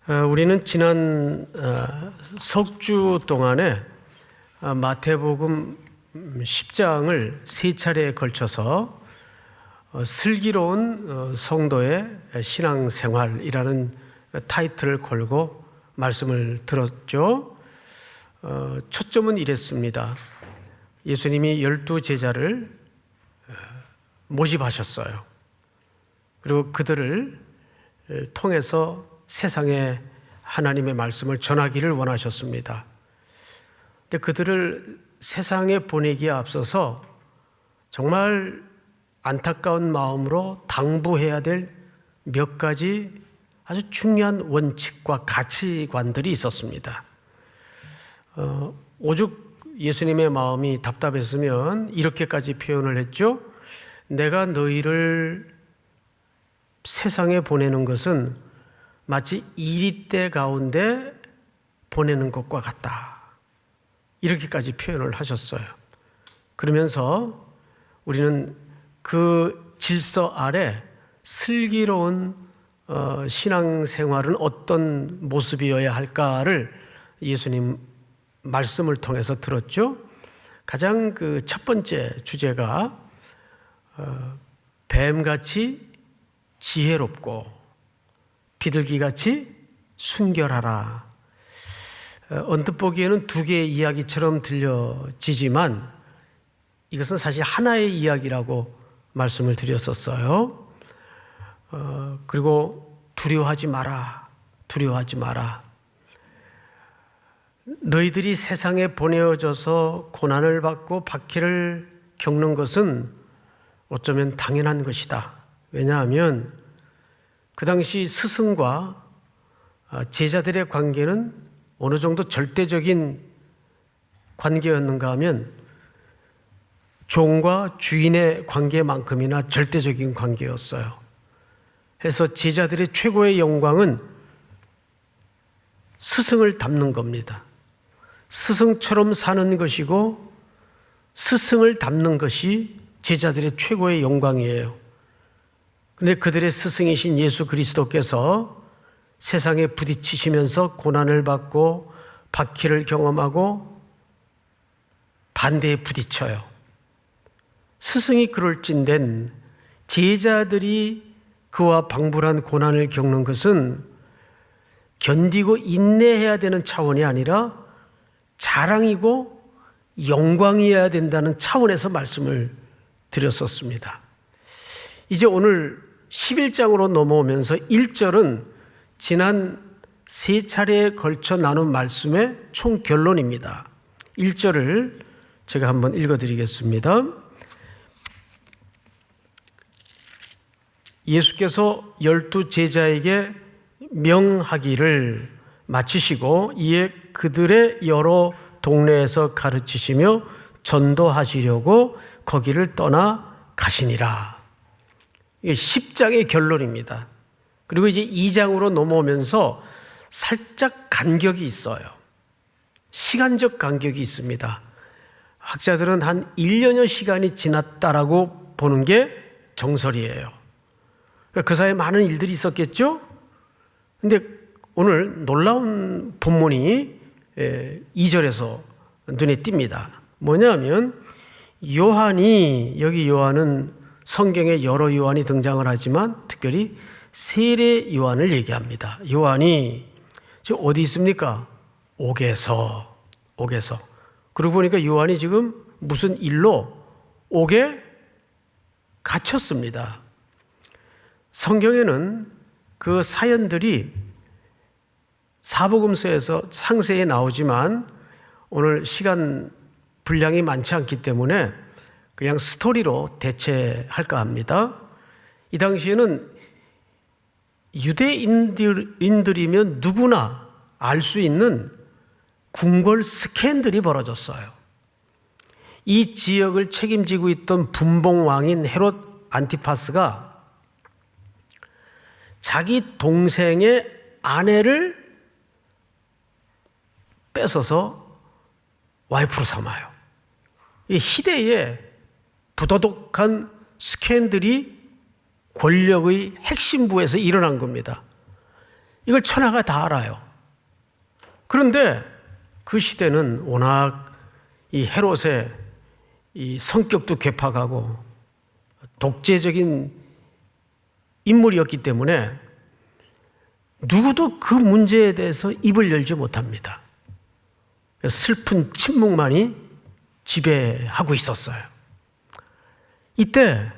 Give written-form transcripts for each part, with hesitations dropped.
우리는 지난 석 주 동안에 마태복음 10장을 세 차례에 걸쳐서 슬기로운 성도의 신앙생활이라는 타이틀을 걸고 말씀을 들었죠. 초점은 이랬습니다. 예수님이 12제자를 모집하셨어요. 그리고 그들을 통해서 세상에 하나님의 말씀을 전하기를 원하셨습니다. 근데 그들을 세상에 보내기에 앞서서 정말 안타까운 마음으로 당부해야 될 몇 가지 아주 중요한 원칙과 가치관들이 있었습니다. 오죽 예수님의 마음이 답답했으면 이렇게까지 표현을 했죠. 내가 너희를 세상에 보내는 것은 마치 이리떼 가운데 보내는 것과 같다. 이렇게까지 표현을 하셨어요. 그러면서 우리는 그 질서 아래 슬기로운 신앙생활은 어떤 모습이어야 할까를 예수님 말씀을 통해서 들었죠. 가장 그 첫 번째 주제가 뱀같이 지혜롭고 비둘기같이 순결하라. 언뜻 보기에는 두 개의 이야기처럼 들려지지만 이것은 사실 하나의 이야기라고 말씀을 드렸었어요. 그리고 두려워하지 마라. 두려워하지 마라. 너희들이 세상에 보내어져서 고난을 받고 박해를 겪는 것은 어쩌면 당연한 것이다. 왜냐하면 그 당시 스승과 제자들의 관계는 어느 정도 절대적인 관계였는가 하면 종과 주인의 관계만큼이나 절대적인 관계였어요. 그래서 제자들의 최고의 영광은 스승을 닮는 겁니다. 스승처럼 사는 것이고 스승을 닮는 것이 제자들의 최고의 영광이에요. 그런데 그들의 스승이신 예수 그리스도께서 세상에 부딪히시면서 고난을 받고 박해를 경험하고 반대에 부딪혀요. 스승이 그럴진된 제자들이 그와 방불한 고난을 겪는 것은 견디고 인내해야 되는 차원이 아니라 자랑이고 영광이어야 된다는 차원에서 말씀을 드렸었습니다. 이제 오늘 11장으로 넘어오면서 1절은 지난 세 차례에 걸쳐 나눈 말씀의 총 결론입니다. 1절을 제가 한번 읽어드리겠습니다. 예수께서 12제자에게 명하기를 마치시고 이에 그들의 여러 동네에서 가르치시며 전도하시려고 거기를 떠나 가시니라. 이게 10장의 결론입니다. 그리고 이제 2장으로 넘어오면서 살짝 간격이 있어요. 시간적 간격이 있습니다. 학자들은 한 1년여 시간이 지났다라고 보는 게 정설이에요. 그 사이에 많은 일들이 있었겠죠? 근데 오늘 놀라운 본문이 2절에서 눈에 띕니다. 뭐냐면 요한이, 여기 요한은 성경에 여러 요한이 등장을 하지만 특별히 세례 요한을 얘기합니다. 요한이 지금 어디 있습니까? 옥에서. 그러고 보니까 요한이 지금 무슨 일로 옥에 갇혔습니다. 성경에는 그 사연들이 사복음서에서 상세히 나오지만 오늘 시간 분량이 많지 않기 때문에 그냥 스토리로 대체할까 합니다. 이 당시에는 유대인들이면 누구나 알 수 있는 궁궐 스캔들이 벌어졌어요. 이 지역을 책임지고 있던 분봉왕인 헤롯 안티파스가 자기 동생의 아내를 뺏어서 와이프로 삼아요. 이 희대의 부도덕한 스캔들이 권력의 핵심부에서 일어난 겁니다. 이걸 천하가 다 알아요. 그런데 그 시대는 워낙 이 헤롯의 이 성격도 괴팍하고 독재적인 인물이었기 때문에 누구도 그 문제에 대해서 입을 열지 못합니다. 슬픈 침묵만이 지배하고 있었어요. 이때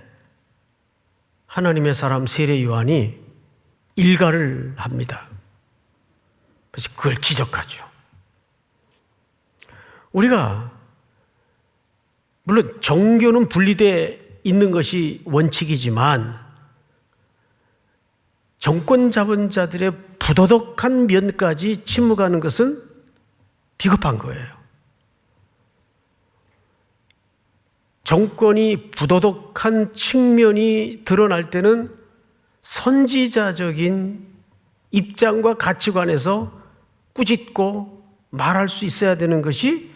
하나님의 사람 세례 요한이 일가를 합니다. 그래서 그걸 기적하죠. 우리가 물론 정교는 분리되어 있는 것이 원칙이지만 정권 잡은 자들의 부도덕한 면까지 침묵하는 것은 비겁한 거예요. 정권이 부도덕한 측면이 드러날 때는 선지자적인 입장과 가치관에서 꾸짖고 말할 수 있어야 되는 것이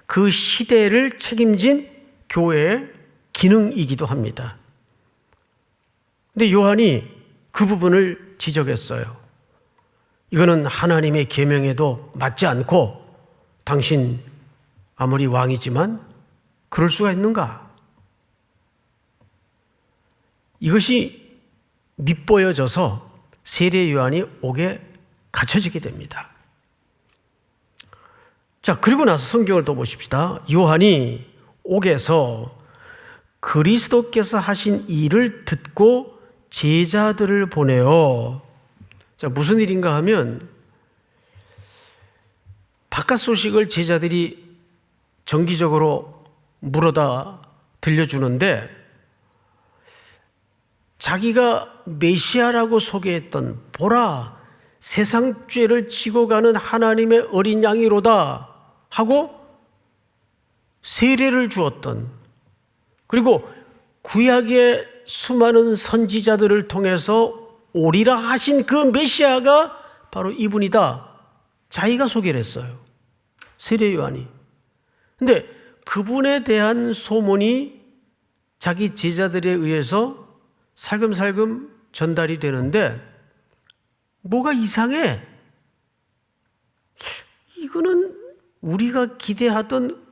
그 시대를 책임진 교회의 기능이기도 합니다. 근데 요한이 그 부분을 지적했어요. 이거는 하나님의 계명에도 맞지 않고 당신 아무리 왕이지만 그럴 수가 있는가? 이것이 밑보여져서 세례 요한이 옥에 갇혀지게 됩니다. 자, 그리고 나서 성경을 또 보십시다. 요한이 옥에서 그리스도께서 하신 일을 듣고 제자들을 보내요. 자, 무슨 일인가 하면 바깥 소식을 제자들이 정기적으로 물어다 들려주는데 자기가 메시아라고 소개했던 보라 세상 죄를 지고 가는 하나님의 어린 양이로다 하고 세례를 주었던, 그리고 구약의 수많은 선지자들을 통해서 오리라 하신 그 메시아가 바로 이분이다, 자기가 소개를 했어요. 세례 요한이. 근데 그분에 대한 소문이 자기 제자들에 의해서 살금살금 전달이 되는데 뭐가 이상해? 이거는 우리가 기대하던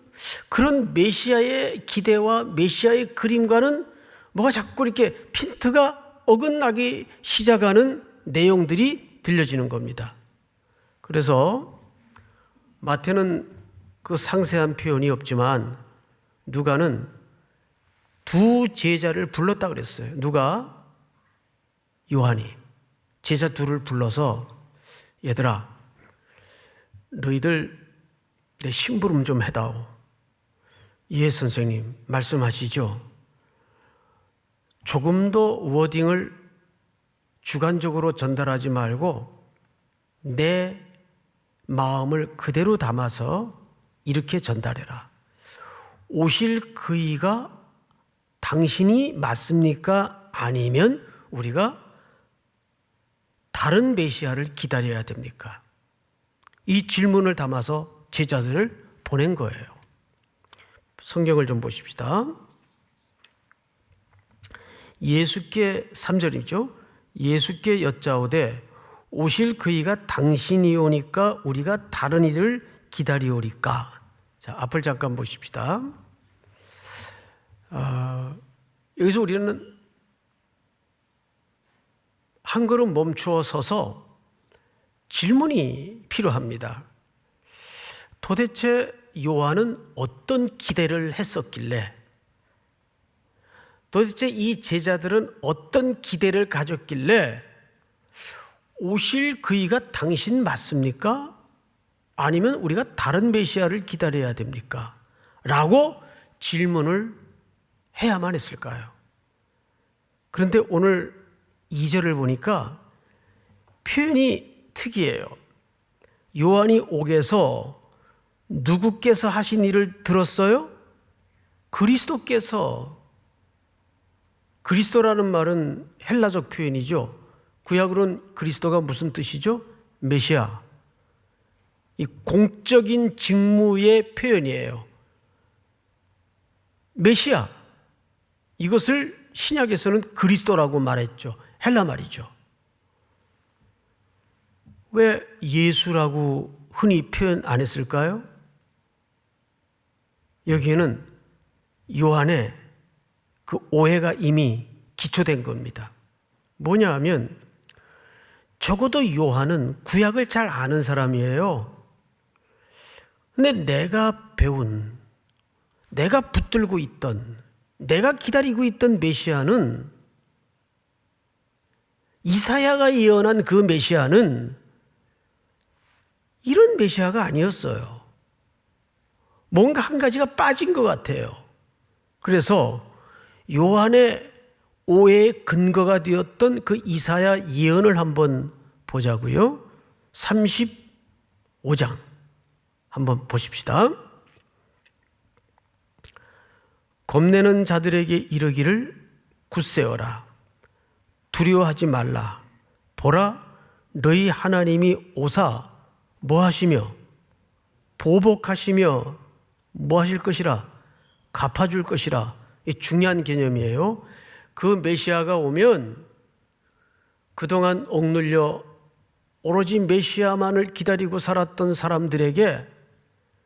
그런 메시아의 기대와 메시아의 그림과는 뭐가 자꾸 이렇게 핀트가 어긋나기 시작하는 내용들이 들려지는 겁니다. 그래서 마태는 그 상세한 표현이 없지만 누가는 두 제자를 불렀다 그랬어요. 누가? 요한이. 제자 둘을 불러서 얘들아, 너희들 내 심부름 좀 해다오. 예, 선생님 말씀하시죠. 조금 더 워딩을 주관적으로 전달하지 말고 내 마음을 그대로 담아서 이렇게 전달해라. 오실 그이가 당신이 맞습니까? 아니면 우리가 다른 메시아를 기다려야 됩니까? 이 질문을 담아서 제자들을 보낸 거예요. 성경을 좀 보십시다. 예수께 3절이죠. 예수께 여짜오되 오실 그이가 당신이 오니까 우리가 다른 이를 기다리오리까? 자, 앞을 잠깐 보십시다. 여기서 우리는 한 걸음 멈추어 서서 질문이 필요합니다. 도대체 요한은 어떤 기대를 했었길래, 도대체 이 제자들은 어떤 기대를 가졌길래 오실 그이가 당신 맞습니까? 아니면 우리가 다른 메시아를 기다려야 됩니까? 라고 질문을 해야만 했을까요? 그런데 오늘 2절을 보니까 표현이 특이해요. 요한이 옥에서 누구께서 하신 일을 들었어요? 그리스도께서. 그리스도라는 말은 헬라적 표현이죠. 구약으로는 그리스도가 무슨 뜻이죠? 메시아. 이 공적인 직무의 표현이에요. 메시아. 이것을 신약에서는 그리스도라고 말했죠. 헬라 말이죠. 왜 예수라고 흔히 표현 안 했을까요? 여기에는 요한의 그 오해가 이미 기초된 겁니다. 뭐냐 하면 적어도 요한은 구약을 잘 아는 사람이에요. 근데 내가 배운, 내가 붙들고 있던, 내가 기다리고 있던 메시아는, 이사야가 예언한 그 메시아는 이런 메시아가 아니었어요. 뭔가 한 가지가 빠진 것 같아요. 그래서 요한의 오해의 근거가 되었던 그 이사야 예언을 한번 보자고요. 35장 한번 보십시다. 겁내는 자들에게 이르기를 굳세어라. 두려워하지 말라. 보라, 너희 하나님이 오사 뭐 하시며 보복하시며 뭐 하실 것이라? 갚아줄 것이라. 이 중요한 개념이에요. 그 메시아가 오면 그동안 억눌려 오로지 메시아만을 기다리고 살았던 사람들에게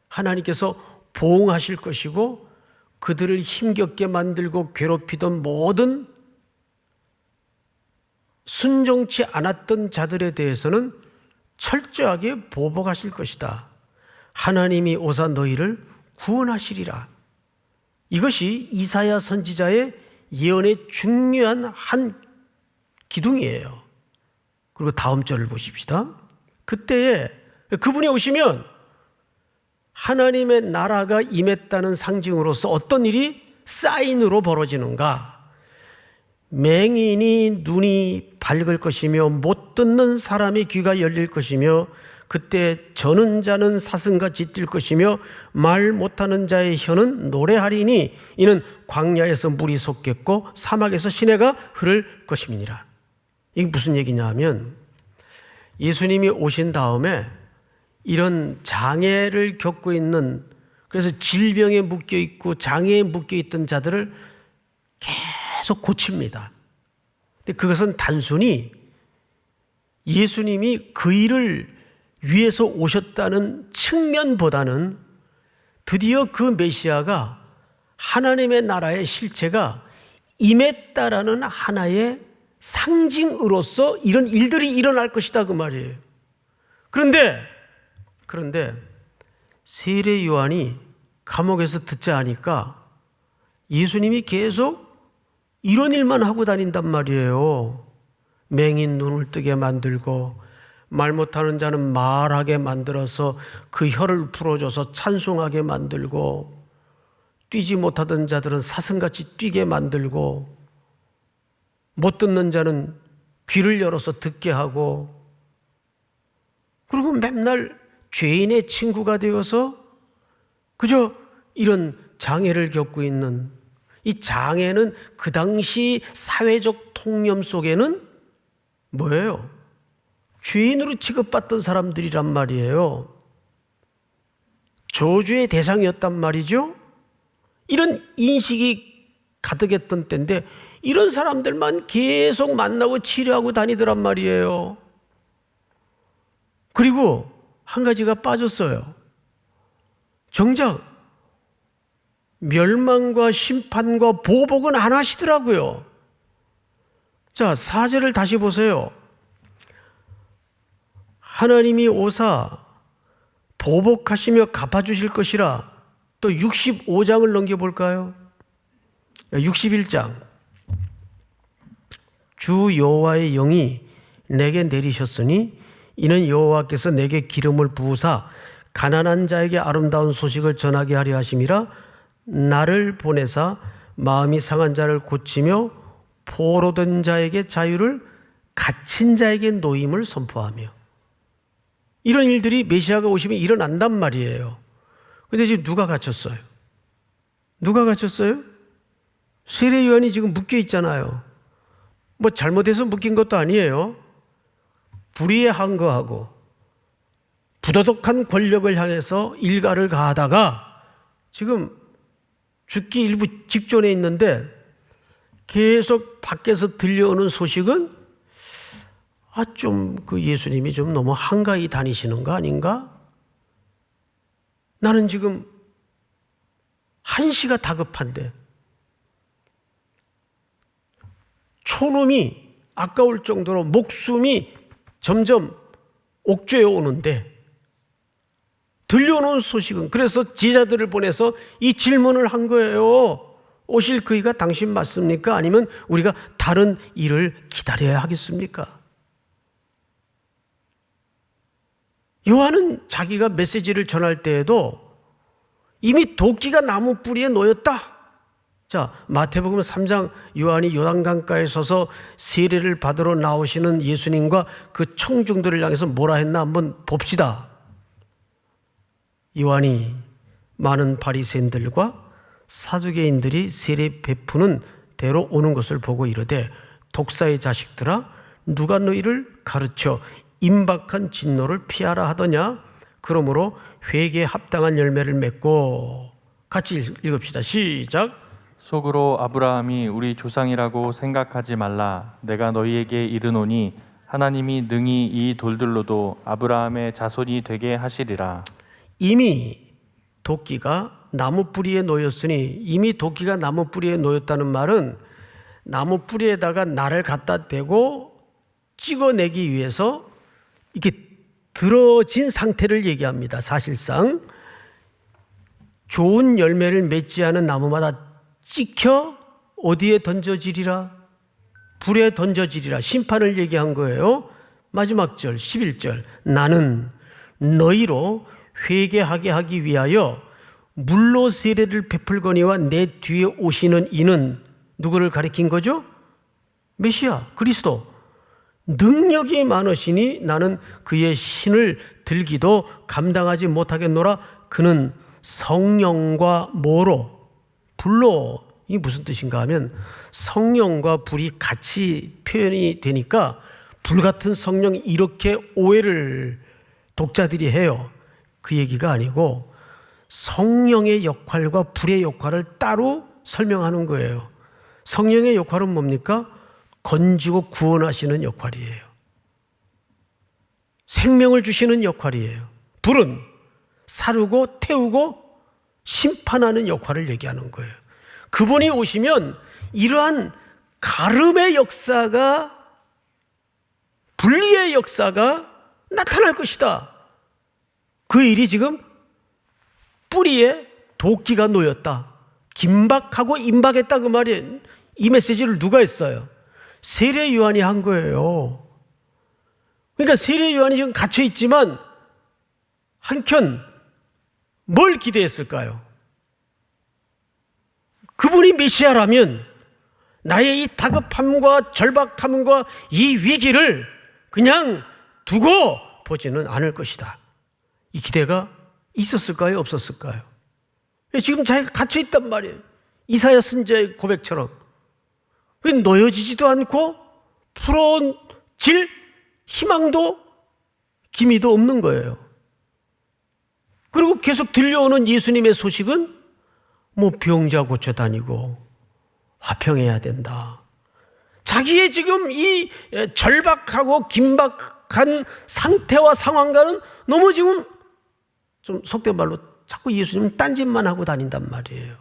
하나님께서 보응하실 것이고, 그들을 힘겹게 만들고 괴롭히던 모든 순종치 않았던 자들에 대해서는 철저하게 보복하실 것이다. 하나님이 오사 너희를 구원하시리라. 이것이 이사야 선지자의 예언의 중요한 한 기둥이에요. 그리고 다음 절을 보십시다. 그때에 그분이 오시면 하나님의 나라가 임했다는 상징으로서 어떤 일이 사인으로 벌어지는가? 맹인이 눈이 밝을 것이며 못 듣는 사람의 귀가 열릴 것이며, 그때 저는 자는 사슴같이 뛸 것이며 말 못하는 자의 혀는 노래하리니 이는 광야에서 물이 솟겠고 사막에서 시내가 흐를 것임이니라. 이게 무슨 얘기냐 하면, 예수님이 오신 다음에 이런 장애를 겪고 있는, 그래서 질병에 묶여 있고 장애에 묶여 있던 자들을 계속 고칩니다. 근데 그것은 단순히 예수님이 그 일을 위해서 오셨다는 측면보다는 드디어 그 메시아가 하나님의 나라의 실체가 임했다라는 하나의 상징으로서 이런 일들이 일어날 것이다 그 말이에요. 그런데 세례 요한이 감옥에서 듣자 하니까 예수님이 계속 이런 일만 하고 다닌단 말이에요. 맹인 눈을 뜨게 만들고, 말 못하는 자는 말하게 만들어서 그 혀를 풀어줘서 찬송하게 만들고, 뛰지 못하던 자들은 사슴같이 뛰게 만들고, 못 듣는 자는 귀를 열어서 듣게 하고, 그리고 맨날 죄인의 친구가 되어서 그저 이런 장애를 겪고 있는, 이 장애는 그 당시 사회적 통념 속에는 뭐예요? 죄인으로 취급받던 사람들이란 말이에요. 저주의 대상이었단 말이죠. 이런 인식이 가득했던 때인데 이런 사람들만 계속 만나고 치료하고 다니더란 말이에요. 그리고 한 가지가 빠졌어요. 정작 멸망과 심판과 보복은 안 하시더라고요. 자, 4절을 다시 보세요. 하나님이 오사 보복하시며 갚아주실 것이라. 또 65장을 넘겨볼까요? 61장. 주 여호와의 영이 내게 내리셨으니 이는 여호와께서 내게 기름을 부으사 가난한 자에게 아름다운 소식을 전하게 하려 하심이라. 나를 보내사 마음이 상한 자를 고치며 포로된 자에게 자유를, 갇힌 자에게 노임을 선포하며. 이런 일들이 메시아가 오시면 일어난단 말이에요. 근데 지금 누가 갇혔어요? 누가 갇혔어요? 세례 요한이 지금 묶여 있잖아요. 뭐 잘못해서 묶인 것도 아니에요. 불의한 거하고 부도덕한 권력을 향해서 일가를 가하다가 지금 죽기 일부 직전에 있는데 계속 밖에서 들려오는 소식은 좀 그 예수님이 좀 너무 한가히 다니시는 거 아닌가? 나는 지금 한시가 다급한데 초놈이 아까울 정도로 목숨이 점점 옥죄어 오는데 들려오는 소식은, 그래서 제자들을 보내서 이 질문을 한 거예요. 오실 그이가 당신 맞습니까? 아니면 우리가 다른 일을 기다려야 하겠습니까? 요한은 자기가 메시지를 전할 때에도 이미 도끼가 나무 뿌리에 놓였다. 자, 마태복음 3장 요한이 요단강가에 서서 세례를 받으러 나오시는 예수님과 그 청중들을 향해서 뭐라 했나 한번 봅시다. 요한이 많은 바리새인들과 사두개인들이 세례 베푸는 데로 오는 것을 보고 이르되 독사의 자식들아, 누가 너희를 가르쳐 임박한 진노를 피하라 하더냐? 그러므로 회개에 합당한 열매를 맺고. 같이 읽읍시다. 시작. 속으로 아브라함이 우리 조상이라고 생각하지 말라. 내가 너희에게 이르노니 하나님이 능히 이 돌들로도 아브라함의 자손이 되게 하시리라. 이미 도끼가 나무 뿌리에 놓였으니, 이미 도끼가 나무 뿌리에 놓였다는 말은 나무 뿌리에다가 날을 갖다 대고 찍어내기 위해서 이렇게 들어진 상태를 얘기합니다. 사실상 좋은 열매를 맺지 않은 나무마다 찍혀 어디에 던져지리라? 불에 던져지리라. 심판을 얘기한 거예요. 마지막 절 11절, 나는 너희로 회개하게 하기 위하여 물로 세례를 베풀거니와 내 뒤에 오시는 이는 누구를 가리킨 거죠? 메시아, 그리스도. 능력이 많으시니 나는 그의 신을 들기도 감당하지 못하겠노라. 그는 성령과 뭐로? 불로. 이 무슨 뜻인가 하면 성령과 불이 같이 표현이 되니까 불같은 성령, 이렇게 오해를 독자들이 해요. 그 얘기가 아니고 성령의 역할과 불의 역할을 따로 설명하는 거예요. 성령의 역할은 뭡니까? 건지고 구원하시는 역할이에요. 생명을 주시는 역할이에요. 불은 사르고 태우고 심판하는 역할을 얘기하는 거예요. 그분이 오시면 이러한 가름의 역사가, 분리의 역사가 나타날 것이다. 그 일이 지금 뿌리에 도끼가 놓였다. 긴박하고 임박했다, 그 말이에요. 이 메시지를 누가 했어요? 세례 요한이 한 거예요. 그러니까 세례 요한이 지금 갇혀 있지만 한켠 뭘 기대했을까요? 그분이 메시아라면 나의 이 다급함과 절박함과 이 위기를 그냥 두고 보지는 않을 것이다. 이 기대가 있었을까요? 없었을까요? 지금 자기가 갇혀 있단 말이에요. 이사야 선지자의 고백처럼. 놓여지지도 않고 풀어질 희망도 기미도 없는 거예요. 그리고 계속 들려오는 예수님의 소식은 뭐 병자 고쳐 다니고 화평해야 된다. 자기의 지금 이 절박하고 긴박한 상태와 상황과는 너무 지금 좀 속된 말로 자꾸 예수님 딴짓만 하고 다닌단 말이에요.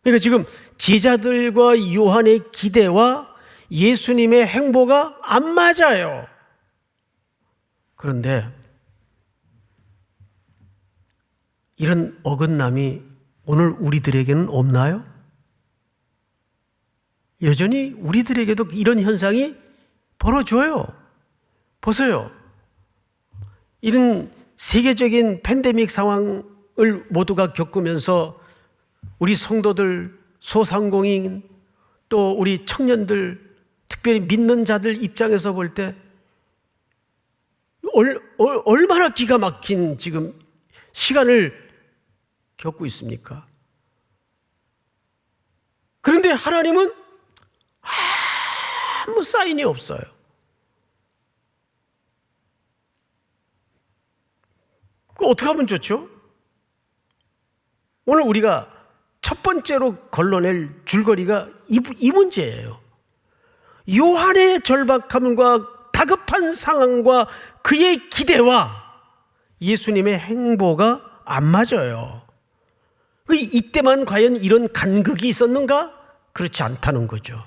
그러니까 지금 제자들과 요한의 기대와 예수님의 행보가 안 맞아요. 그런데 이런 어긋남이 오늘 우리들에게는 없나요? 여전히 우리들에게도 이런 현상이 벌어져요. 보세요. 이런 세계적인 팬데믹 상황을 모두가 겪으면서 우리 성도들, 소상공인, 또 우리 청년들, 특별히 믿는 자들 입장에서 볼 때 얼마나 기가 막힌 지금 시간을 겪고 있습니까? 그런데 하나님은 아무 사인이 없어요. 어떻게 하면 좋죠? 오늘 우리가 첫 번째로 걸러낼 줄거리가 이 문제예요. 요한의 절박함과 다급한 상황과 그의 기대와 예수님의 행보가 안 맞아요. 이때만 과연 이런 간극이 있었는가? 그렇지 않다는 거죠.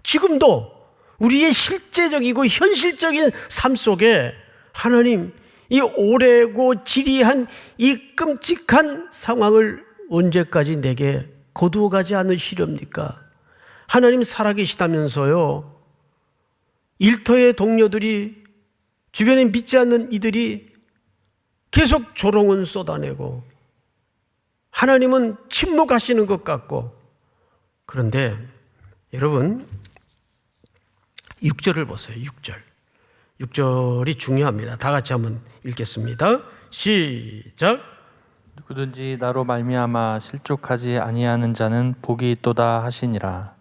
지금도 우리의 실제적이고 현실적인 삶 속에 하나님, 이 오래고 지리한 이 끔찍한 상황을 언제까지 내게 거두어 가지 않으시렵니까? 하나님 살아계시다면서요, 일터의 동료들이, 주변에 믿지 않는 이들이 계속 조롱은 쏟아내고 하나님은 침묵하시는 것 같고, 그런데 여러분 6절을 보세요. 6절이 중요합니다. 다 같이 한번 읽겠습니다. 시작. 누구든지 나로 말미암아 실족하지 아니하는 자는 복이 있도다 하시니라.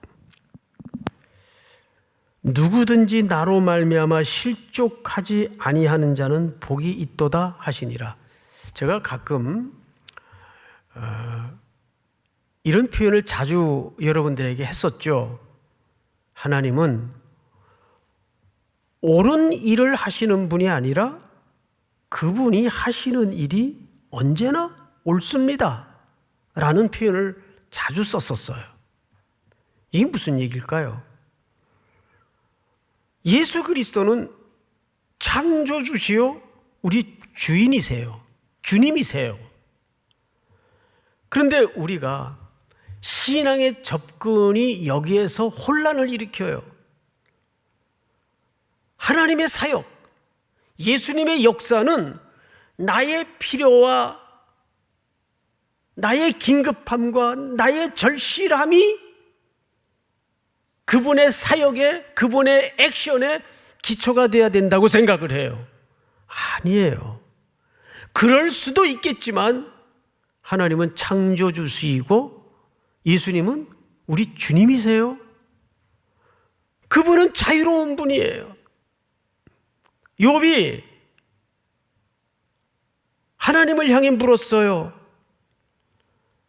누구든지 나로 말미암아 실족하지 아니하는 자는 복이 있도다 하시니라. 제가 가끔 이런 표현을 자주 여러분들에게 했었죠. 하나님은 옳은 일을 하시는 분이 아니라 그분이 하시는 일이 언제나 옳습니다 라는 표현을 자주 썼었어요. 이게 무슨 얘기일까요? 예수 그리스도는 창조주시요 우리 주인이세요. 주님이세요. 그런데 우리가 신앙의 접근이 여기에서 혼란을 일으켜요. 하나님의 사역, 예수님의 역사는 나의 필요와 나의 긴급함과 나의 절실함이 그분의 사역에, 그분의 액션에 기초가 돼야 된다고 생각을 해요. 아니에요. 그럴 수도 있겠지만 하나님은 창조주시고 예수님은 우리 주님이세요. 그분은 자유로운 분이에요. 욥이 하나님을 향해 물었어요.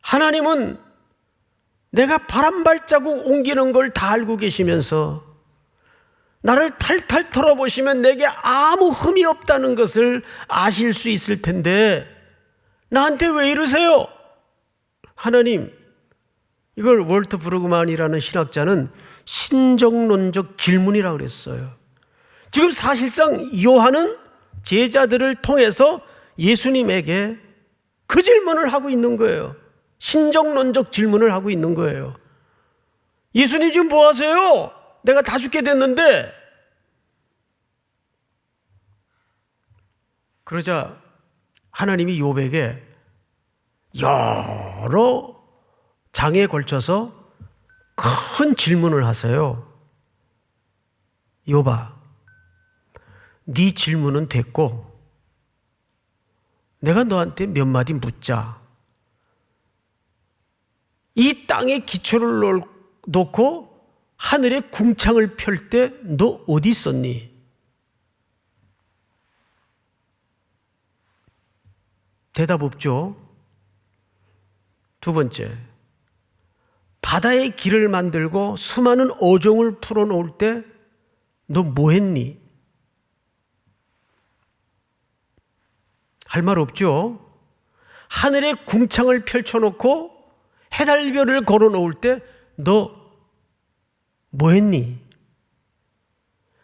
하나님은 내가 바람 발자국 옮기는 걸 다 알고 계시면서 나를 탈탈 털어보시면 내게 아무 흠이 없다는 것을 아실 수 있을 텐데 나한테 왜 이러세요? 하나님, 이걸 월트 브루그만이라는 신학자는 신정론적 질문이라고 그랬어요. 지금 사실상 요한은 제자들을 통해서 예수님에게 그 질문을 하고 있는 거예요. 신정론적 질문을 하고 있는 거예요. 예수님 지금 뭐 하세요? 내가 다 죽게 됐는데. 그러자 하나님이 욥에게 여러 장에 걸쳐서 큰 질문을 하세요. 욥아, 네 질문은 됐고 내가 너한테 몇 마디 묻자. 이 땅에 기초를 놓고 하늘에 궁창을 펼 때 너 어디 있었니? 대답 없죠. 두 번째, 바다의 길을 만들고 수많은 어종을 풀어놓을 때 너 뭐 했니? 할 말 없죠. 하늘에 궁창을 펼쳐놓고 해달별을 걸어놓을 때 너 뭐 했니?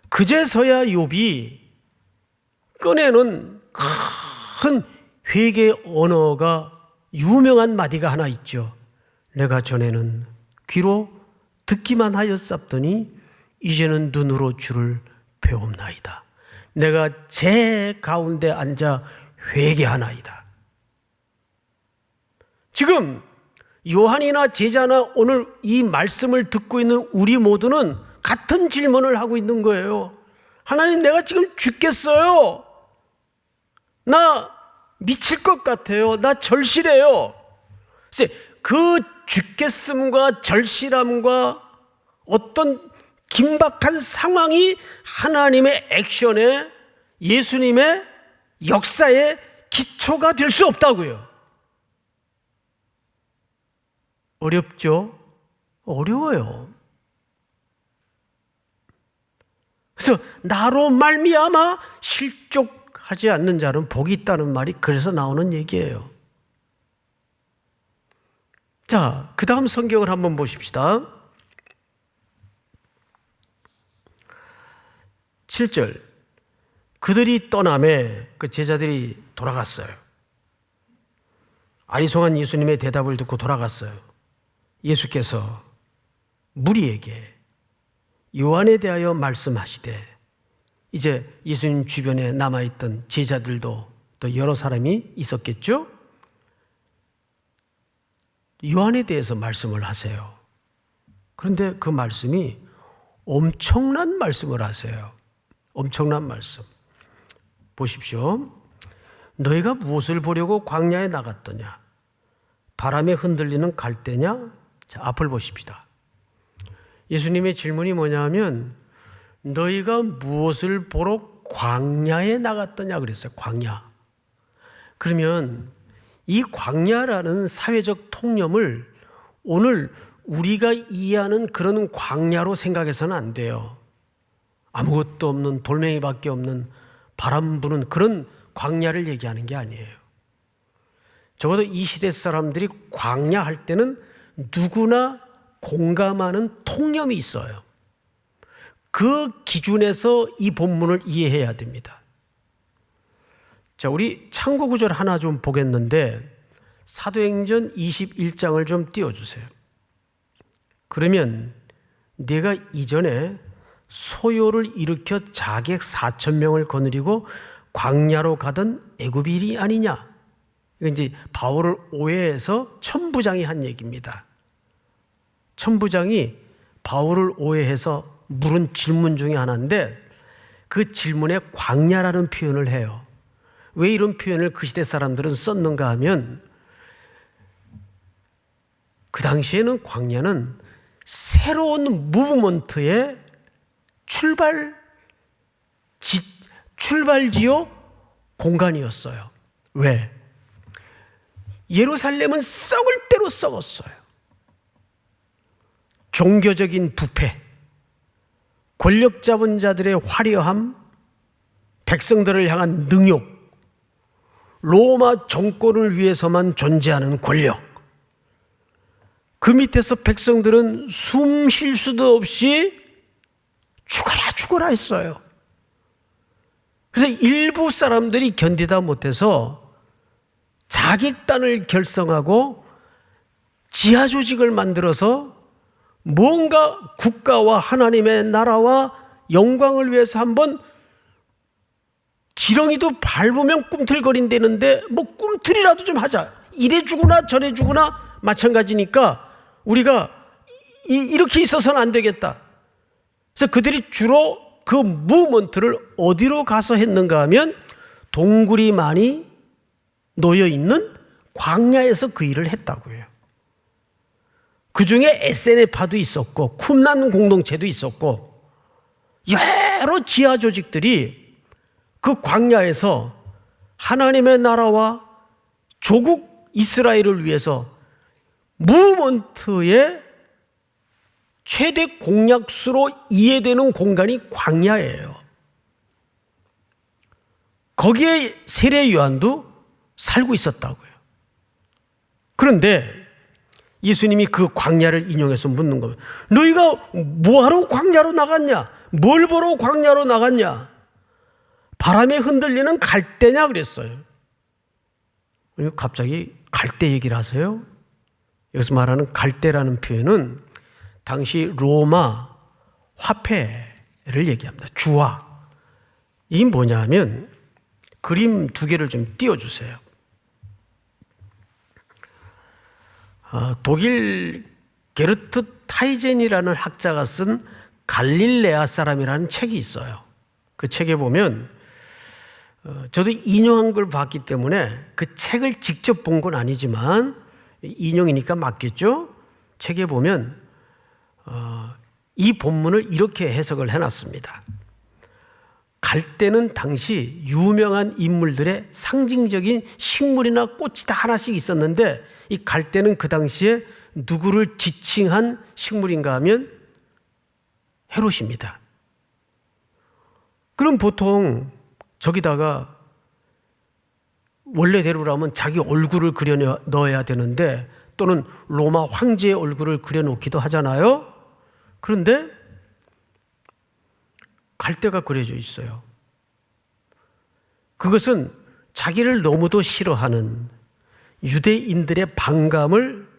그제서야 욥이 꺼내는 큰 회개 언어가 유명한 마디가 하나 있죠. 내가 전에는 귀로 듣기만 하였사더니 이제는 눈으로 주를 배움나이다. 내가 제 가운데 앉아 회개하나이다. 지금 요한이나 제자나 오늘 이 말씀을 듣고 있는 우리 모두는 같은 질문을 하고 있는 거예요. 하나님, 내가 지금 죽겠어요. 나 미칠 것 같아요. 나 절실해요. 그 죽겠음과 절실함과 어떤 긴박한 상황이 하나님의 액션에, 예수님의 역사의 기초가 될 수 없다고요. 어렵죠? 어려워요. 그래서 나로 말미암아 실족하지 않는 자는 복이 있다는 말이 그래서 나오는 얘기예요. 자, 그 다음 성경을 한번 보십시다. 7절. 그들이 떠나매 그 제자들이 돌아갔어요. 아리송한 예수님의 대답을 듣고 돌아갔어요. 예수께서 무리에게 요한에 대하여 말씀하시되, 이제 예수님 주변에 남아있던 제자들도 또 여러 사람이 있었겠죠? 요한에 대해서 말씀을 하세요. 그런데 그 말씀이 엄청난 말씀을 하세요. 엄청난 말씀. 보십시오. 너희가 무엇을 보려고 광야에 나갔더냐? 바람에 흔들리는 갈대냐? 자, 앞을 보십시다. 예수님의 질문이 뭐냐면 너희가 무엇을 보러 광야에 나갔더냐 그랬어요. 광야. 그러면 이 광야라는 사회적 통념을 오늘 우리가 이해하는 그런 광야로 생각해서는 안 돼요. 아무것도 없는 돌멩이밖에 없는 바람 부는 그런 광야를 얘기하는 게 아니에요. 적어도 이 시대 사람들이 광야 할 때는 누구나 공감하는 통념이 있어요. 그 기준에서 이 본문을 이해해야 됩니다. 자, 우리 참고 구절 하나 좀 보겠는데 사도행전 21장을 좀 띄워주세요. 그러면 네가 이전에 소요를 일으켜 자객 4,000명을 거느리고 광야로 가던 애굽인이 아니냐? 이건 이제 바울을 오해해서 천부장이 한 얘기입니다. 천부장이 바울을 오해해서 물은 질문 중에 하나인데 그 질문에 광야라는 표현을 해요. 왜 이런 표현을 그 시대 사람들은 썼는가 하면 그 당시에는 광야는 새로운 무브먼트의 출발지요 공간이었어요. 왜? 예루살렘은 썩을 대로 썩었어요. 종교적인 부패, 권력 잡은 자들의 화려함, 백성들을 향한 능욕, 로마 정권을 위해서만 존재하는 권력. 그 밑에서 백성들은 숨 쉴 수도 없이 죽어라 했어요. 그래서 일부 사람들이 견디다 못해서 자객단을 결성하고 지하 조직을 만들어서 뭔가 국가와 하나님의 나라와 영광을 위해서 한번 지렁이도 밟으면 꿈틀거린다는데 뭐 꿈틀이라도 좀 하자. 이래 주구나 저래 주구나 마찬가지니까 우리가 이렇게 있어서는 안 되겠다. 그래서 그들이 주로 그 무브먼트를 어디로 가서 했는가 하면 동굴이 많이 놓여있는 광야에서 그 일을 했다고 해요. 그 중에 SNF파도 있었고 쿰란 공동체도 있었고 여러 지하 조직들이 그 광야에서 하나님의 나라와 조국 이스라엘을 위해서 무브먼트의 최대 공약수로 이해되는 공간이 광야예요. 거기에 세례 요한도 살고 있었다고요. 그런데 예수님이 그 광야를 인용해서 묻는 거예요. 너희가 뭐하러 광야로 나갔냐? 뭘 보러 광야로 나갔냐? 바람에 흔들리는 갈대냐 그랬어요. 갑자기 갈대 얘기를 하세요? 여기서 말하는 갈대라는 표현은 당시 로마 화폐를 얘기합니다. 주화. 이게 뭐냐면 그림 두 개를 좀 띄워주세요. 독일 게르트 타이젠이라는 학자가 쓴 갈릴레아 사람이라는 책이 있어요. 그 책에 보면 저도 인용한 걸 봤기 때문에 그 책을 직접 본 건 아니지만 인용이니까 맞겠죠? 책에 보면 이 본문을 이렇게 해석을 해놨습니다. 갈대는 당시 유명한 인물들의 상징적인 식물이나 꽃이 다 하나씩 있었는데 이 갈대는 그 당시에 누구를 지칭한 식물인가 하면 헤롯입니다. 그럼 보통 저기다가 원래대로라면 자기 얼굴을 그려 넣어야 되는데, 또는 로마 황제의 얼굴을 그려 놓기도 하잖아요. 그런데 갈대가 그려져 있어요. 그것은 자기를 너무도 싫어하는 유대인들의 반감을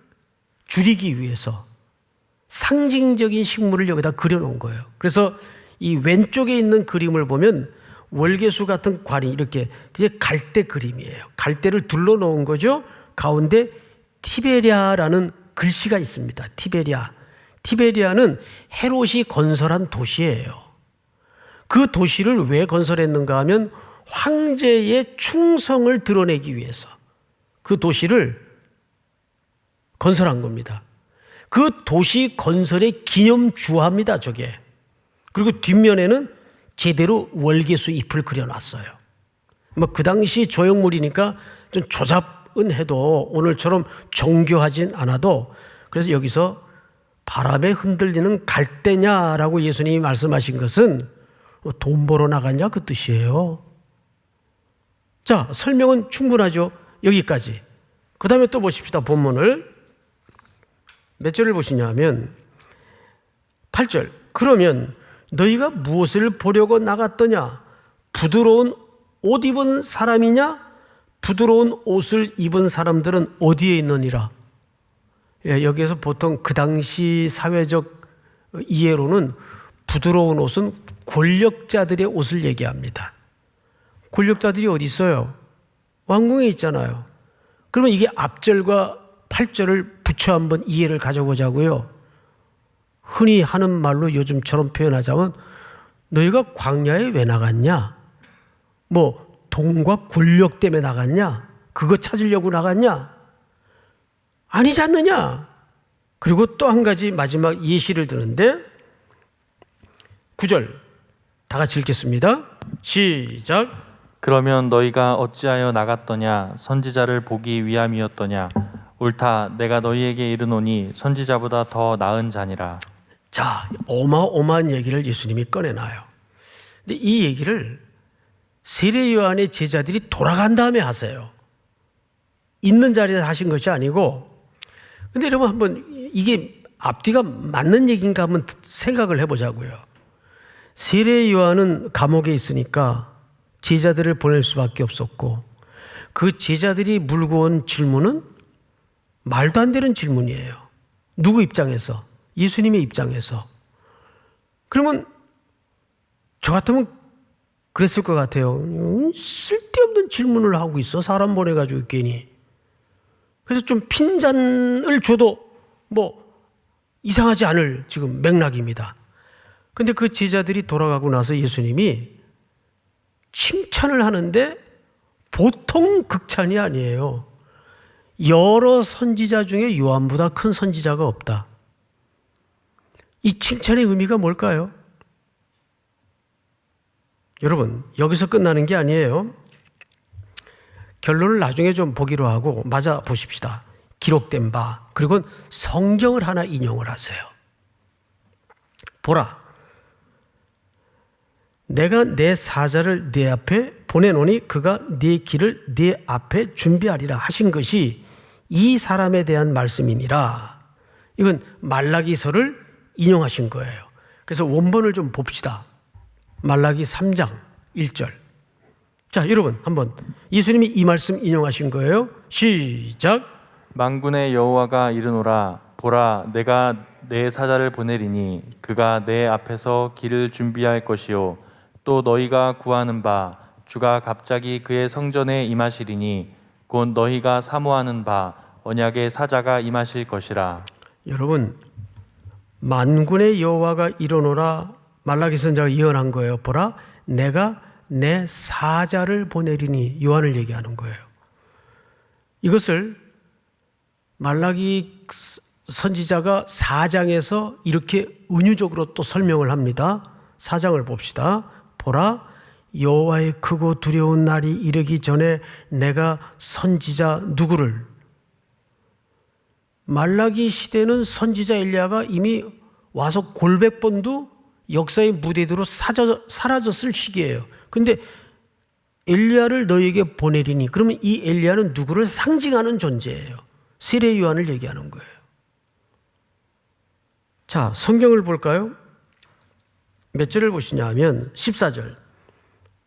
줄이기 위해서 상징적인 식물을 여기다 그려놓은 거예요. 그래서 이 왼쪽에 있는 그림을 보면 월계수 같은 관이 이렇게, 그게 갈대 그림이에요. 갈대를 둘러놓은 거죠. 가운데 티베리아라는 글씨가 있습니다. 티베리아. 티베리아는 헤롯이 건설한 도시예요. 그 도시를 왜 건설했는가 하면 황제의 충성을 드러내기 위해서 그 도시를 건설한 겁니다. 그 도시 건설의 기념주화입니다, 저게. 그리고 뒷면에는 제대로 월계수 잎을 그려놨어요. 뭐 그 당시 조형물이니까 좀 조잡은 해도 오늘처럼 정교하진 않아도, 그래서 여기서 바람에 흔들리는 갈대냐라고 예수님이 말씀하신 것은 돈 벌어 나갔냐 그 뜻이에요. 자, 설명은 충분하죠. 여기까지. 그 다음에 또 보십시다. 본문을 몇 절을 보시냐면 8절. 그러면 너희가 무엇을 보려고 나갔더냐? 부드러운 옷 입은 사람이냐? 부드러운 옷을 입은 사람들은 어디에 있느니라? 여기에서 보통 그 당시 사회적 이해로는 부드러운 옷은 권력자들의 옷을 얘기합니다. 권력자들이 어디 있어요? 왕궁에 있잖아요. 그러면 이게 앞절과 8절을 붙여 한번 이해를 가져보자고요. 흔히 하는 말로 요즘처럼 표현하자면 너희가 광야에 왜 나갔냐? 뭐 돈과 권력 때문에 나갔냐? 그거 찾으려고 나갔냐? 아니지 않느냐? 그리고 또 한 가지 마지막 예시를 드는데 9절 다 같이 읽겠습니다. 시작. 그러면 너희가 어찌하여 나갔더냐? 선지자를 보기 위함이었더냐? 옳다, 내가 너희에게 이르노니 선지자보다 더 나은 자니라. 자, 어마어마한 얘기를 예수님이 꺼내놔요. 근데 이 얘기를 세례 요한의 제자들이 돌아간 다음에 하세요. 있는 자리에서 하신 것이 아니고. 근데 여러분 한번 이게 앞뒤가 맞는 얘기인가 한번 생각을 해보자고요. 세례 요한은 감옥에 있으니까 제자들을 보낼 수밖에 없었고, 그 제자들이 물고 온 질문은 말도 안 되는 질문이에요. 누구 입장에서? 예수님의 입장에서. 그러면 저 같으면 그랬을 것 같아요. 쓸데없는 질문을 하고 있어, 사람 보내가지고 괜히. 그래서 좀 핀잔을 줘도 뭐 이상하지 않을 지금 맥락입니다. 근데 그 제자들이 돌아가고 나서 예수님이 칭찬을 하는데 보통 극찬이 아니에요. 여러 선지자 중에 요한보다 큰 선지자가 없다. 이 칭찬의 의미가 뭘까요? 여러분, 여기서 끝나는 게 아니에요. 결론을 나중에 좀 보기로 하고 맞아 보십시다. 기록된 바, 그리고 성경을 하나 인용을 하세요. 보라, 내가 내 사자를 네 앞에 보내노니 그가 네 길을 네 앞에 준비하리라 하신 것이 이 사람에 대한 말씀이니라. 이건 말라기서를 인용하신 거예요. 그래서 원본을 좀 봅시다. 말라기 3장 1절. 자, 여러분 한번 예수님이 이 말씀 인용하신 거예요. 시작. 만군의 여호와가 이르노라, 보라, 내가 내 사자를 보내리니 그가 내 앞에서 길을 준비할 것이요 또 너희가 구하는 바 주가 갑자기 그의 성전에 임하시리니 곧 너희가 사모하는 바 언약의 사자가 임하실 것이라. 여러분, 만군의 여호와가 이르노라, 말라기 선지자가 예언한 거예요. 보라, 내가 내 사자를 보내리니, 요한을 얘기하는 거예요. 이것을 말라기 선지자가 4장에서 이렇게 은유적으로 또 설명을 합니다. 4장을 봅시다. 보라, 여호와의 크고 두려운 날이 이르기 전에 내가 선지자 누구를? 말라기 시대는 선지자 엘리야가 이미 와서 골백번도 역사의 무대대로 사라졌을 시기예요. 근데 엘리야를 너에게 보내리니, 그러면 이 엘리야는 누구를 상징하는 존재예요? 세례 요한을 얘기하는 거예요. 자, 성경을 볼까요? 몇 절을 보시냐 하면 14절.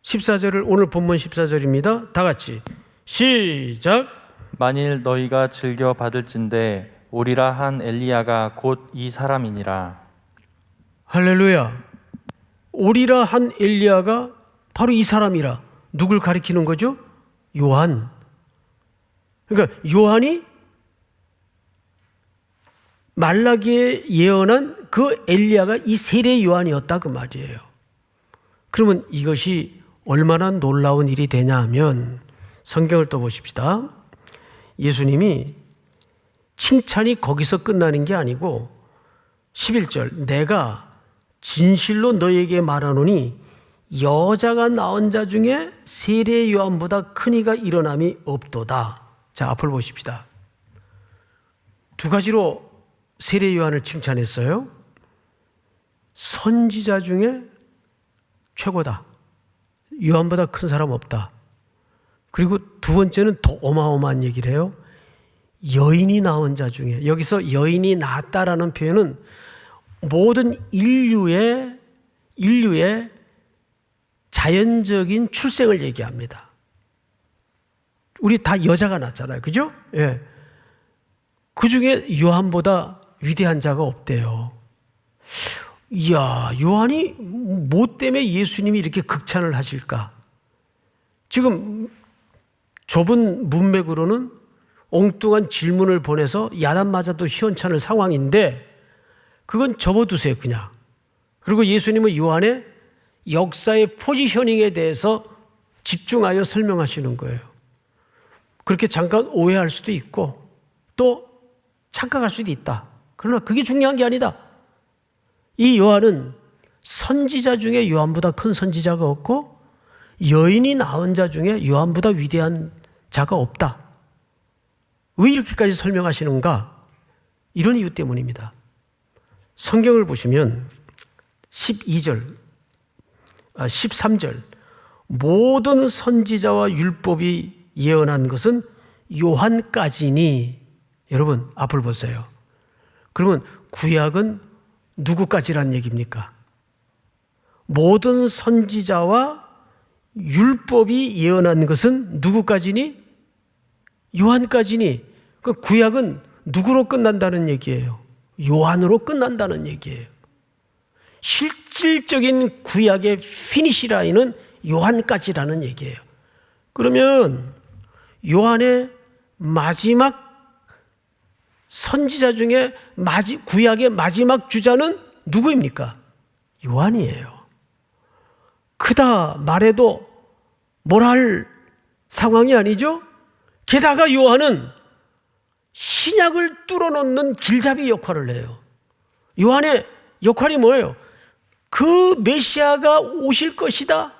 14절을 오늘 본문 14절입니다. 다 같이 시작. 만일 너희가 즐겨 받을진대 오리라 한 엘리야가 곧 이 사람이니라. 할렐루야. 오리라 한 엘리야가 바로 이 사람이라. 누굴 가리키는 거죠? 요한. 그러니까 요한이 말라기에 예언한 그 엘리야가 이 세례 요한이었다 그 말이에요. 그러면 이것이 얼마나 놀라운 일이 되냐 하면 성경을 또 보십시다. 예수님이 칭찬이 거기서 끝나는 게 아니고 11절, 내가 진실로 너에게 말하노니 여자가 낳은 자 중에 세례 요한보다 큰 이가 일어남이 없도다. 자, 앞을 보십시다. 두 가지로 세례 요한을 칭찬했어요. 선지자 중에 최고다. 요한보다 큰 사람 없다. 그리고 두 번째는 더 어마어마한 얘기를 해요. 여인이 낳은 자 중에, 여기서 여인이 낳았다라는 표현은 모든 인류의 자연적인 출생을 얘기합니다. 우리 다 여자가 낳잖아요. 그죠? 예. 그 중에 요한보다 위대한 자가 없대요. 이야, 요한이 뭐 때문에 예수님이 이렇게 극찬을 하실까? 지금 좁은 문맥으로는 엉뚱한 질문을 보내서 야단 맞아도 시원찮을 상황인데 그건 접어두세요, 그냥. 그리고 예수님은 요한의 역사의 포지셔닝에 대해서 집중하여 설명하시는 거예요. 그렇게 잠깐 오해할 수도 있고 또 착각할 수도 있다. 그러나 그게 중요한 게 아니다. 이 요한은 선지자 중에 요한보다 큰 선지자가 없고 여인이 낳은 자 중에 요한보다 위대한 자가 없다. 왜 이렇게까지 설명하시는가? 이런 이유 때문입니다. 성경을 보시면 13절 모든 선지자와 율법이 예언한 것은 요한까지니. 여러분 앞을 보세요. 그러면 구약은 누구까지란 얘기입니까? 모든 선지자와 율법이 예언한 것은 누구까지니? 요한까지니. 그 구약은 누구로 끝난다는 얘기예요? 요한으로 끝난다는 얘기예요. 실질적인 구약의 피니시 라인은 요한까지라는 얘기예요. 그러면 요한의 마지막 선지자 중에 구약의 마지막 주자는 누구입니까? 요한이에요. 크다 말해도 뭐라 할 상황이 아니죠? 게다가 요한은 신약을 뚫어놓는 길잡이 역할을 해요. 요한의 역할이 뭐예요? 그 메시아가 오실 것이다.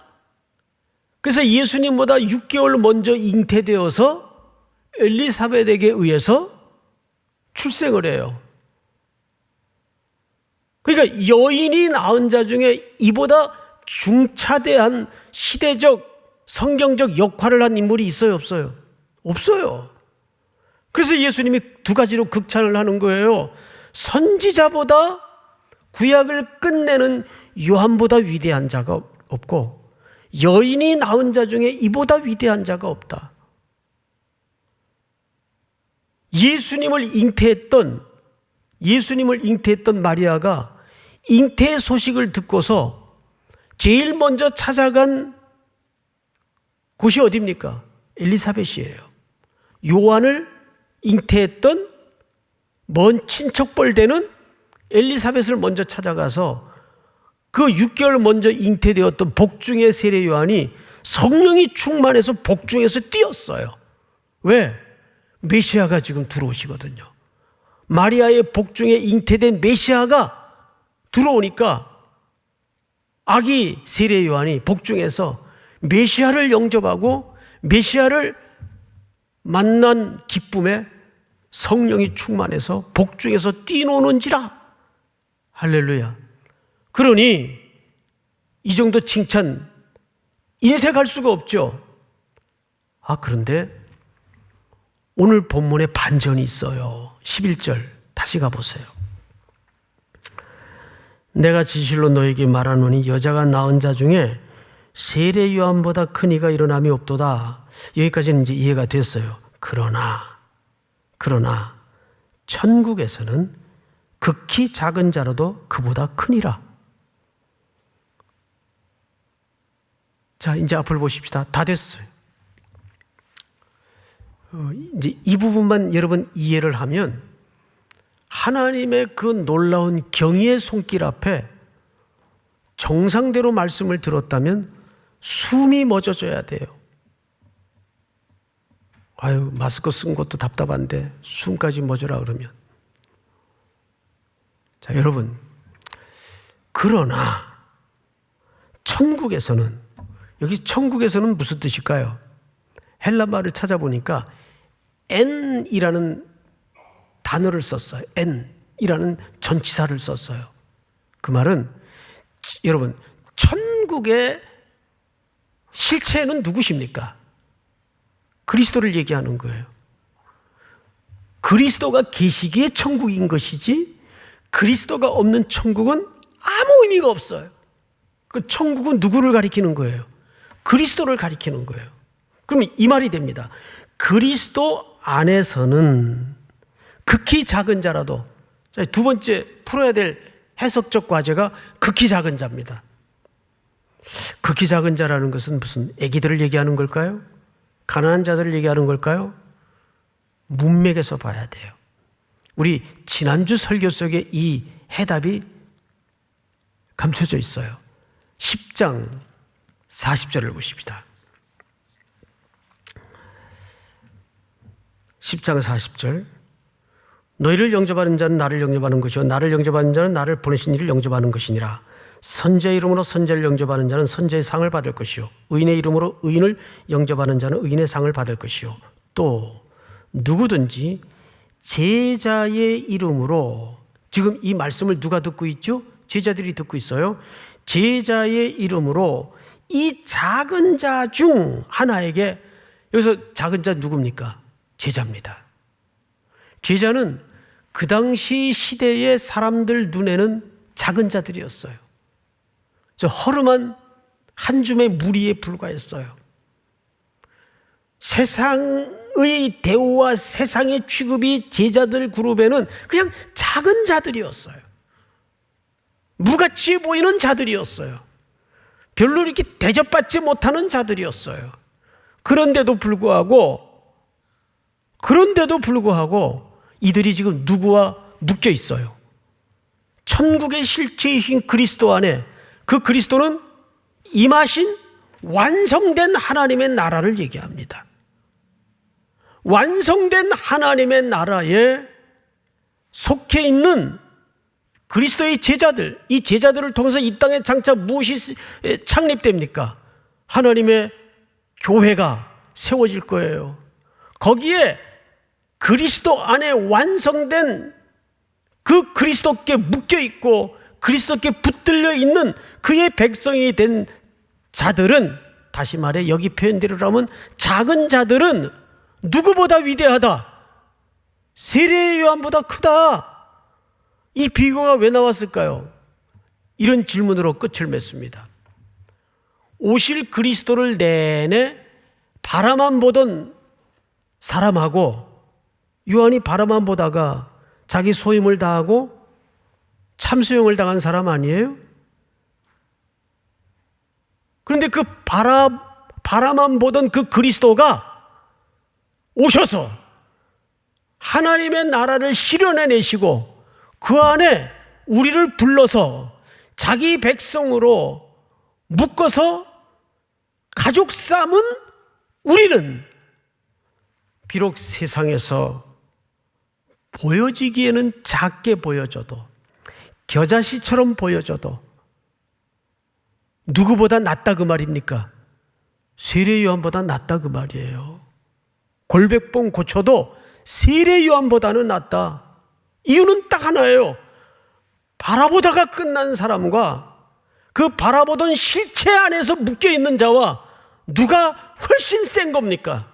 그래서 예수님보다 6개월 먼저 잉태되어서 엘리사벳에게 의해서 출생을 해요. 그러니까 여인이 낳은 자 중에 이보다 중차대한 시대적 성경적 역할을 한 인물이 있어요, 없어요? 없어요. 그래서 예수님이 두 가지로 극찬을 하는 거예요. 선지자보다 구약을 끝내는 요한보다 위대한 자가 없고 여인이 낳은 자 중에 이보다 위대한 자가 없다. 예수님을 잉태했던 마리아가 잉태 소식을 듣고서 제일 먼저 찾아간 곳이 어디입니까? 엘리사벳이에요. 요한을 잉태했던 먼 친척벌 되는 엘리사벳을 먼저 찾아가서 그 6개월 먼저 잉태되었던 복중의 세례 요한이 성령이 충만해서 복중에서 뛰었어요. 왜? 메시아가 지금 들어오시거든요. 마리아의 복중에 잉태된 메시아가 들어오니까 아기 세례 요한이 복중에서 메시아를 영접하고 메시아를 만난 기쁨에 성령이 충만해서 복중에서 뛰노는지라. 할렐루야. 그러니 이 정도 칭찬 인색할 수가 없죠. 그런데 오늘 본문에 반전이 있어요. 11절 다시 가보세요. 내가 진실로 너에게 말하노니 여자가 낳은 자 중에 세례 요한보다 큰 이가 일어남이 없도다. 여기까지는 이제 이해가 됐어요. 그러나 천국에서는 극히 작은 자라도 그보다 크니라. 자, 이제 앞을 보십시다. 다 됐어요. 이제 이 부분만 여러분 이해를 하면 하나님의 그 놀라운 경의의 손길 앞에 정상대로 말씀을 들었다면 숨이 멎어져야 돼요. 마스크 쓴 것도 답답한데 숨까지 멎으라 그러면. 자, 여러분, 그러나 천국에서는, 여기 천국에서는 무슨 뜻일까요? 헬라말을 찾아보니까 N이라는 단어를 썼어요. N이라는 전치사를 썼어요. 그 말은 여러분, 천국의 실체는 누구십니까? 그리스도를 얘기하는 거예요. 그리스도가 계시기에 천국인 것이지 그리스도가 없는 천국은 아무 의미가 없어요. 그 천국은 누구를 가리키는 거예요? 그리스도를 가리키는 거예요. 그러면 이 말이 됩니다. 그리스도 안에서는 극히 작은 자라도, 두 번째 풀어야 될 해석적 과제가 극히 작은 자입니다. 극히 작은 자라는 것은 무슨 아기들을 얘기하는 걸까요? 가난한 자들을 얘기하는 걸까요? 문맥에서 봐야 돼요. 우리 지난주 설교 속에 이 해답이 감춰져 있어요. 10장 40절을 보십시다. 10장 40절. 너희를 영접하는 자는 나를 영접하는 것이요 나를 영접하는 자는 나를 보내신 이를 영접하는 것이니라. 선지자의 이름으로 선지자를 영접하는 자는 선지자의 상을 받을 것이요 의인의 이름으로 의인을 영접하는 자는 의인의 상을 받을 것이요 또 누구든지 제자의 이름으로, 지금 이 말씀을 누가 듣고 있죠? 제자들이 듣고 있어요. 제자의 이름으로 이 작은 자 중 하나에게, 여기서 작은 자 누굽니까? 제자입니다. 제자는 그 당시 시대의 사람들 눈에는 작은 자들이었어요. 저 허름한 한 줌의 무리에 불과했어요. 세상의 대우와 세상의 취급이 제자들 그룹에는 그냥 작은 자들이었어요. 무가치해 보이는 자들이었어요. 별로 이렇게 대접받지 못하는 자들이었어요. 그런데도 불구하고 이들이 지금 누구와 묶여 있어요? 천국의 실체이신 그리스도 안에, 그 그리스도는 임하신 완성된 하나님의 나라를 얘기합니다. 완성된 하나님의 나라에 속해 있는 그리스도의 제자들, 이 제자들을 통해서 이 땅에 장차 무엇이 창립됩니까? 하나님의 교회가 세워질 거예요. 거기에 그리스도 안에 완성된 그 그리스도께 묶여 있고 그리스도께 붙들려 있는 그의 백성이 된 자들은, 다시 말해 여기 표현대로 하면 작은 자들은 누구보다 위대하다. 세례 요한보다 크다. 이 비교가 왜 나왔을까요? 이런 질문으로 끝을 맺습니다. 오실 그리스도를 내내 바라만 보던 사람하고, 요한이 바라만 보다가 자기 소임을 다하고 참수형을 당한 사람 아니에요? 그런데 그 바라만 보던 그 그리스도가 오셔서 하나님의 나라를 실현해내시고 그 안에 우리를 불러서 자기 백성으로 묶어서 가족 삼은 우리는 비록 세상에서 보여지기에는 작게 보여져도, 겨자씨처럼 보여져도 누구보다 낫다 그 말입니까? 세례 요한보다 낫다 그 말이에요. 골백봉 고쳐도 세례 요한보다는 낫다. 이유는 딱 하나예요. 바라보다가 끝난 사람과 그 바라보던 실체 안에서 묶여있는 자와 누가 훨씬 센 겁니까?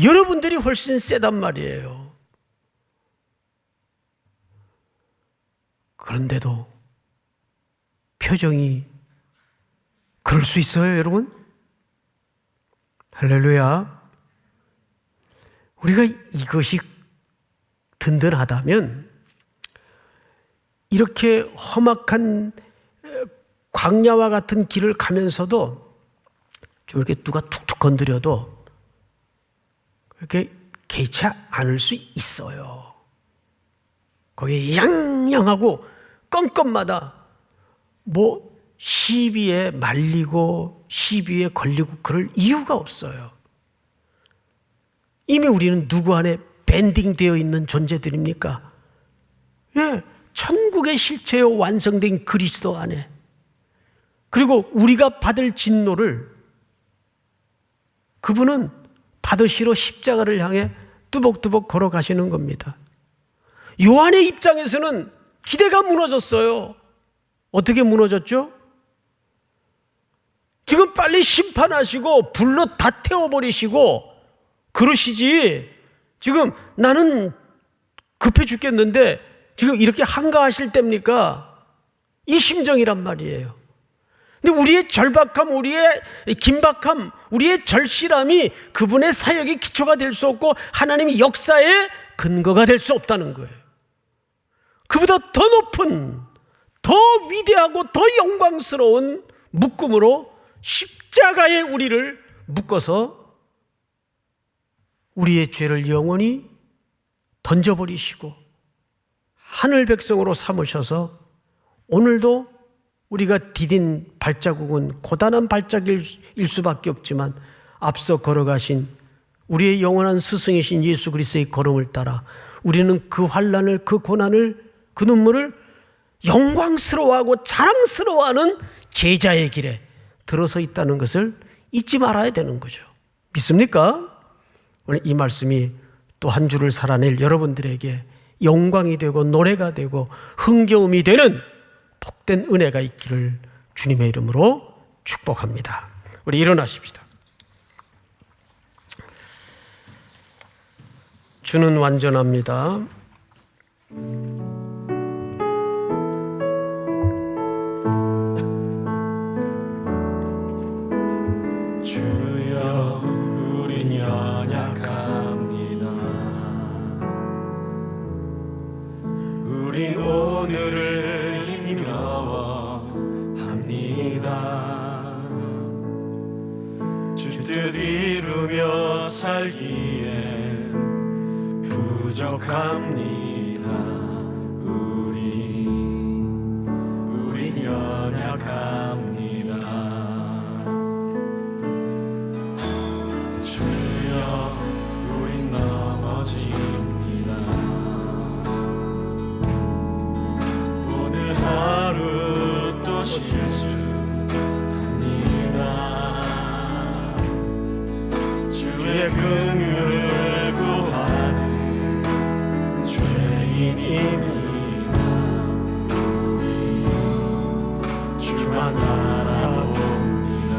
여러분들이 훨씬 세단 말이에요. 그런데도 표정이 그럴 수 있어요, 여러분? 할렐루야. 우리가 이것이 든든하다면 이렇게 험악한 광야와 같은 길을 가면서도 좀 이렇게 누가 툭툭 건드려도 그렇게 개의치 않을 수 있어요. 거기에 양양하고 껌껌마다 뭐 시비에 말리고 시비에 걸리고 그럴 이유가 없어요. 이미 우리는 누구 안에 밴딩되어 있는 존재들입니까? 예, 천국의 실체요 완성된 그리스도 안에. 그리고 우리가 받을 진노를 그분은 받으시러 십자가를 향해 뚜벅뚜벅 걸어가시는 겁니다. 요한의 입장에서는 기대가 무너졌어요. 어떻게 무너졌죠? 지금 빨리 심판하시고 불로 다 태워버리시고 그러시지, 지금 나는 급해 죽겠는데 지금 이렇게 한가하실 때입니까? 이 심정이란 말이에요. 근데 우리의 절박함, 우리의 긴박함, 우리의 절실함이 그분의 사역의 기초가 될 수 없고 하나님의 역사의 근거가 될 수 없다는 거예요. 그보다 더 높은, 더 위대하고 더 영광스러운 묶음으로 십자가에 우리를 묶어서 우리의 죄를 영원히 던져버리시고 하늘 백성으로 삼으셔서 오늘도 우리가 디딘 발자국은 고단한 발자국일 수밖에 없지만 앞서 걸어가신 우리의 영원한 스승이신 예수 그리스도의 걸음을 따라 우리는 그 환난을, 그 고난을, 그 눈물을 영광스러워하고 자랑스러워하는 제자의 길에 들어서 있다는 것을 잊지 말아야 되는 거죠. 믿습니까? 오늘 이 말씀이 또 한 주를 살아낼 여러분들에게 영광이 되고 노래가 되고 흥겨움이 되는 복된 은혜가 있기를 주님의 이름으로 축복합니다. 우리 일어나십시다. 주는 완전합니다. 주여 우린 연약합니다. 우린 오늘을 힘겨워합니다. 주 뜻 이루며 살기엔 부족합니다. 우린 연약합니다. 주여 우린 넘어집니다. 오늘 하루 또 실수합니다. 주의 긍휼을 구하는 죄인입니다. 우리 주만 바라봅니다.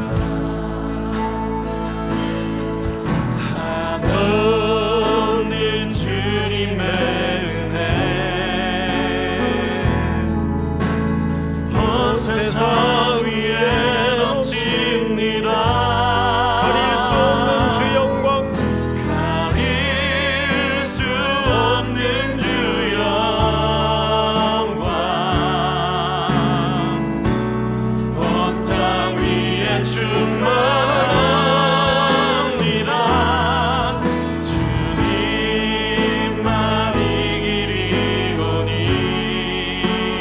하늘 주님의 은혜 온 세상 위에 넘칩니다. 가릴 수 없는 주 영광, 가릴 수 없는 주 영광 온 땅 위에 충만합니다. 주님만이 길이오니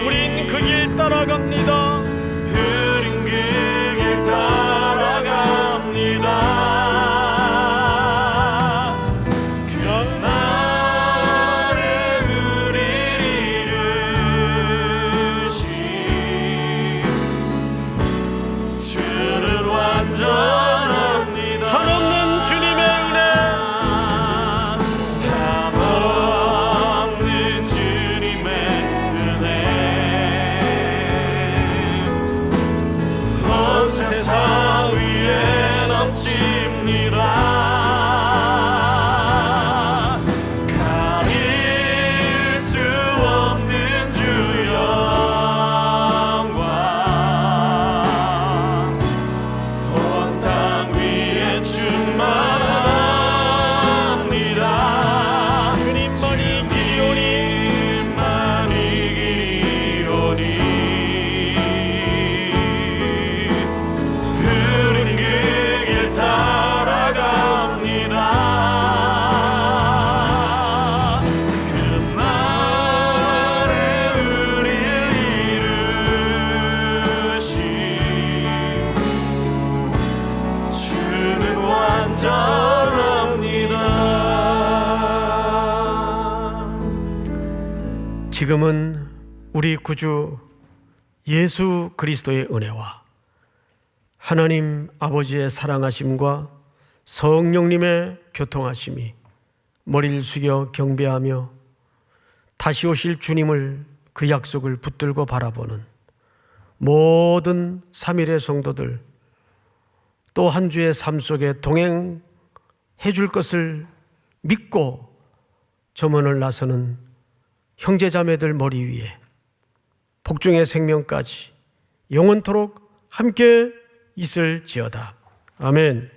우린 그 길 따라갑니다. 우린 그 길 따라갑니다. 그날에 우리를 이루신 주는 완 전합니다. 지금은 우리 구주 예수 그리스도의 은혜와 하나님 아버지의 사랑하심과 성령님의 교통하심이 머리를 숙여 경배하며 다시 오실 주님을 그 약속을 붙들고 바라보는 모든 3일의 성도들 또 한 주의 삶 속에 동행해 줄 것을 믿고 점원을 나서는 형제자매들 머리 위에 복중의 생명까지 영원토록 함께 있을지어다. 아멘.